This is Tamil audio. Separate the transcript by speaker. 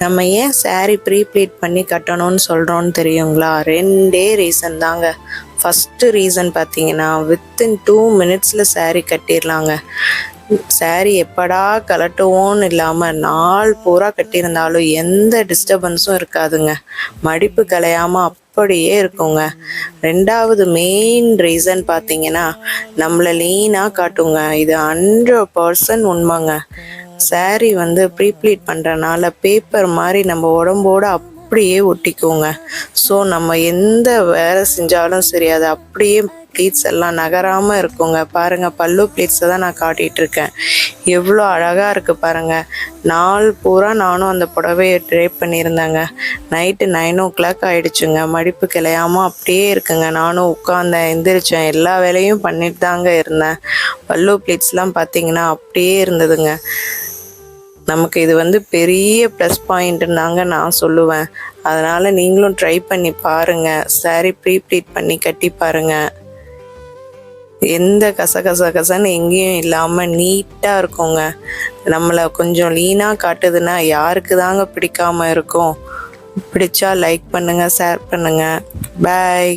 Speaker 1: நம்ம ஏன் saree ப்ளீட் பண்ணி கட்டணும்னு சொல்கிறோன்னு தெரியுங்களா? 2 ரீசன் தாங்க. ஃபஸ்ட்டு ரீசன் பார்த்தீங்கன்னா, வித்தின் 2 மினிட்ஸில் saree கட்டிடலாங்க. saree எப்படா கலட்டுவோன்னு இல்லாமல் நாள் பூரா கட்டியிருந்தாலும் எந்த டிஸ்டர்பன்ஸும் இருக்காதுங்க. மடிப்பு கலையாமல் அப்படியே இருக்குங்க. 2வது மெயின் ரீசன் பார்த்தீங்கன்னா, நம்மளை லீனாக காட்டுங்க. இது 100% உண்மைங்க. saree வந்து ப்ளீட் பண்ணுறனால பேப்பர் மாதிரி நம்ம உடம்போடு அப்படியே ஒட்டிக்குவோங்க. ஸோ நம்ம எந்த வேலை செஞ்சாலும் சரி, அது அப்படியே ப்ளீட்ஸ் எல்லாம் நகராமல் இருக்குங்க. பாருங்கள், பல்லு ப்ளீட்ஸை தான் நான் காட்டிகிட்ருக்கேன். எவ்வளோ அழகாக இருக்குது பாருங்கள். நாள் பூரா நானும் அந்த புடவையை ட்ரேப் பண்ணியிருந்தேங்க. நைட்டு 9 ஆகிடுச்சுங்க. மடிப்பு கிளையாமல் அப்படியே இருக்குங்க. நானும் உட்காந்தேன், எந்திரிச்சேன், எல்லா வேலையும் பண்ணிட்டு தாங்க இருந்தேன். பல்லு ப்ளீட்ஸ்லாம் பார்த்தீங்கன்னா அப்படியே இருந்ததுங்க. நமக்கு இது வந்து பெரிய ப்ளஸ் பாயிண்ட்டுன்னு தாங்க நான் சொல்லுவேன். அதனால் நீங்களும் ட்ரை பண்ணி பாருங்கள். saree ப்ளீட் பண்ணி கட்டி பாருங்கள். எந்த கசகசன்னு எங்கேயும் இல்லாமல் நீட்டாக இருக்குங்க. நம்மளை கொஞ்சம் லீனாக காட்டுதுன்னா யாருக்கு தாங்க பிடிக்காமல் இருக்கும்? பிடிச்சா லைக் பண்ணுங்கள், ஷேர் பண்ணுங்கள். பாய்.